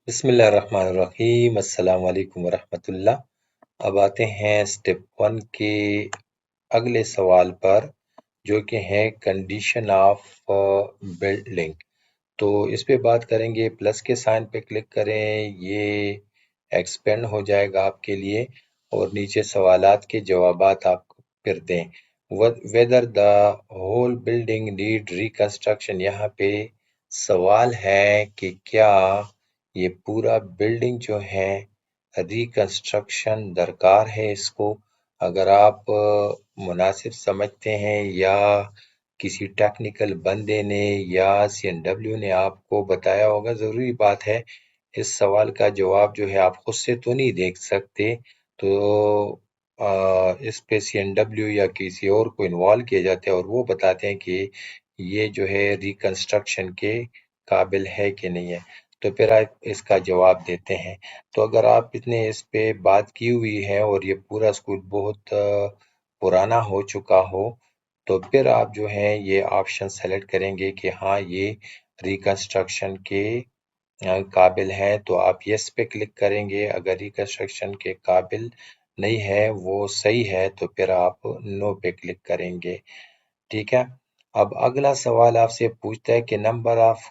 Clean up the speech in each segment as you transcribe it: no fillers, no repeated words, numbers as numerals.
बिस्मिल्लाहिर्रहमानिर्रहीम। अस्सलाम वालेकुम वरहमतुल्लाह। अब आते हैं स्टेप 1 के अगले सवाल पर, जो कि है कंडीशन ऑफ बिल्डिंग। तो इस पे बात करेंगे, प्लस के साइन पे क्लिक करें, ये एक्सपेंड हो जाएगा आपके लिए और नीचे सवालात के जवाबात आप फिर दें। Whether the whole building need reconstruction, यहाँ पे सवाल है कि क्या ये पूरा बिल्डिंग जो है रिकंस्ट्रक्शन दरकार है इसको। अगर आप मुनासिब समझते हैं या किसी टेक्निकल बंदे ने या CNW ने आपको बताया होगा, ज़रूरी बात है इस सवाल का जवाब जो है आप खुद से तो नहीं देख सकते, तो इस पे CNW या किसी और को इन्वॉल्व किया जाता है और वो बताते हैं कि ये जो है रिकंस्ट्रक्शन के काबिल है कि नहीं है, तो फिर आप इसका जवाब देते हैं। तो अगर आप इतने इस पे बात की हुई है और ये पूरा स्कूल बहुत पुराना हो चुका हो, तो फिर आप जो है ये ऑप्शन सेलेक्ट करेंगे कि हाँ ये रिकंस्ट्रक्शन के काबिल है, तो आप यस पे क्लिक करेंगे। अगर रिकंस्ट्रक्शन के काबिल नहीं है, वो सही है, तो फिर आप नो पे क्लिक करेंगे। ठीक है। अब अगला सवाल आपसे पूछता है कि number of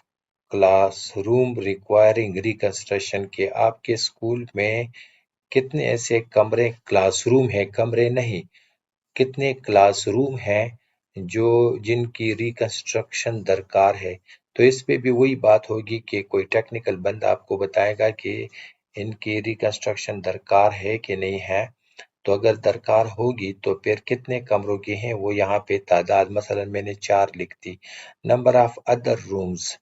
classroom requiring reconstruction, के आपके स्कूल में कितने ऐसे कमरे, क्लासरूम है कमरे नहीं, कितने क्लासरूम हैं जो जिनकी रिकंस्ट्रक्शन दरकार है। तो इस पे भी वही बात होगी कि कोई टेक्निकल बंदा आपको बताएगा कि इनकी रिकंस्ट्रक्शन दरकार है कि नहीं है। तो अगर दरकार होगी तो फिर कितने कमरों की हैं वो यहाँ पे तादाद, मसलन मैंने 4 लिख दी। नंबर ऑफ अदर रूम्स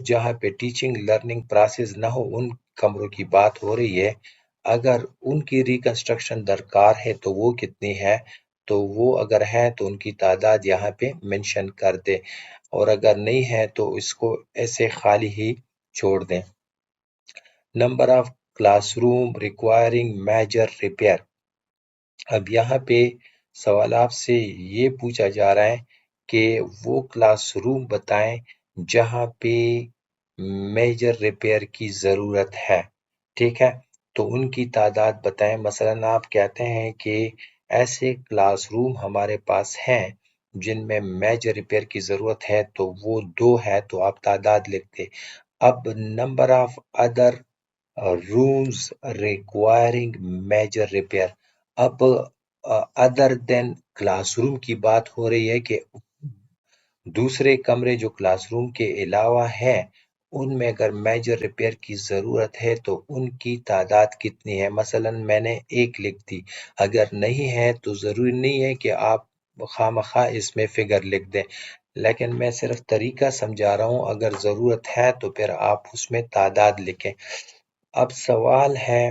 जहाँ पे टीचिंग लर्निंग प्रोसेस ना हो, उन कमरों की बात हो रही है। अगर उनकी रिकंस्ट्रक्शन दरकार है तो वो कितनी है, तो वो अगर है तो उनकी तादाद यहाँ पे मेंशन कर दे, और अगर नहीं है तो इसको ऐसे खाली ही छोड़ दें। Number of classroom requiring major repair, अब यहाँ पे सवाल आपसे ये पूछा जा रहा है कि वो क्लासरूम बताएं जहाँ पे मेजर रिपेयर की ज़रूरत है। ठीक है, तो उनकी तादाद बताएं। मसलन आप कहते हैं कि ऐसे क्लासरूम हमारे पास हैं जिनमें मेजर रिपेयर की ज़रूरत है, तो वो 2 है, तो आप तादाद लिखते। अब number of other rooms requiring major repair, अब अदर देन क्लासरूम की बात हो रही है कि दूसरे कमरे जो क्लासरूम के अलावा है, उनमें अगर मेजर रिपेयर की ज़रूरत है तो उनकी तादाद कितनी है। मसलन मैंने 1 लिख दी, अगर नहीं है तो ज़रूरी नहीं है कि आप खामखा इसमें फिगर लिख दें, लेकिन मैं सिर्फ तरीका समझा रहा हूँ। अगर ज़रूरत है तो फिर आप उसमें तादाद लिखें। अब सवाल है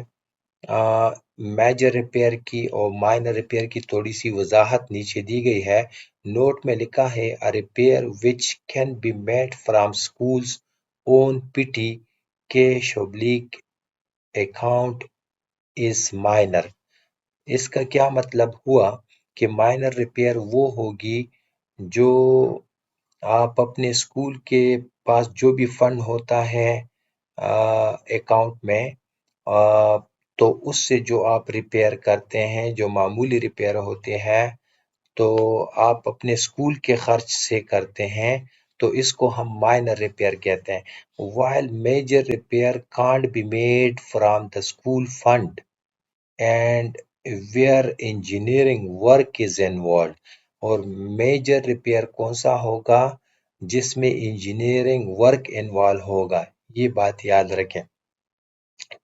मेजर रिपेयर की और माइनर रिपेयर की थोड़ी सी वजाहत नीचे दी गई है। नोट में लिखा है a repair which can be made from school's own PT cash oblique account is minor. इसका क्या मतलब हुआ कि माइनर रिपेयर वो होगी जो आप अपने स्कूल के पास जो भी फंड होता है अकाउंट में, अ, तो उससे जो आप रिपेयर करते हैं, जो मामूली रिपेयर होते हैं, तो आप अपने स्कूल के खर्च से करते हैं, तो इसको हम माइनर रिपेयर कहते हैं। While major repair can't be made from the school fund and where engineering work is involve, और मेजर रिपेयर कौन सा होगा जिसमें इंजीनियरिंग वर्क इन्वॉल्व होगा, ये बात याद रखें।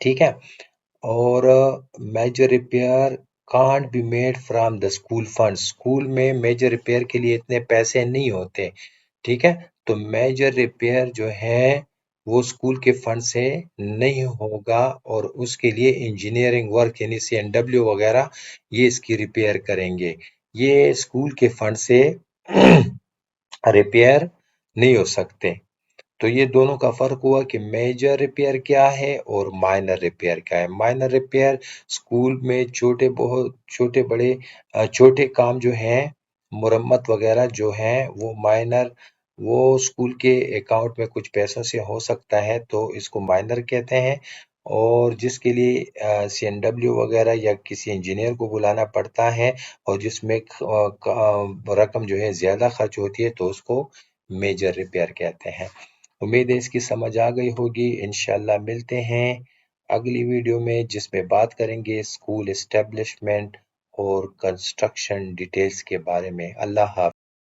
ठीक है, और major repair can't be made from the school fund, school में मेजर रिपेयर के लिए इतने पैसे नहीं होते। ठीक है, तो मेजर रिपेयर जो है वो स्कूल के फंड से नहीं होगा, और उसके लिए इंजीनियरिंग वर्क यानी CNW वगैरह ये इसकी रिपेयर करेंगे। ये स्कूल के फंड से रिपेयर नहीं हो सकते। तो ये दोनों का फ़र्क हुआ कि मेजर रिपेयर क्या है और माइनर रिपेयर क्या है। माइनर रिपेयर स्कूल में छोटे बहुत छोटे बड़े छोटे काम जो हैं, मुरम्मत वगैरह जो हैं, वो माइनर وہ اسکول کے اکاؤنٹ میں کچھ پیسوں سے ہو سکتا ہے تو اس کو مائنر کہتے ہیں، اور جس کے لیے CNW وغیرہ یا کسی انجینئر کو بلانا پڑتا ہے اور جس میں رقم جو ہے زیادہ خرچ ہوتی ہے تو اس کو میجر ریپیئر کہتے ہیں۔ امید ہے اس کی سمجھ آ گئی ہوگی۔ انشاءاللہ ملتے ہیں اگلی ویڈیو میں، جس میں بات کریں گے اسکول اسٹیبلشمنٹ اور کنسٹرکشن ڈیٹیلز کے بارے میں۔ اللہ حافظ۔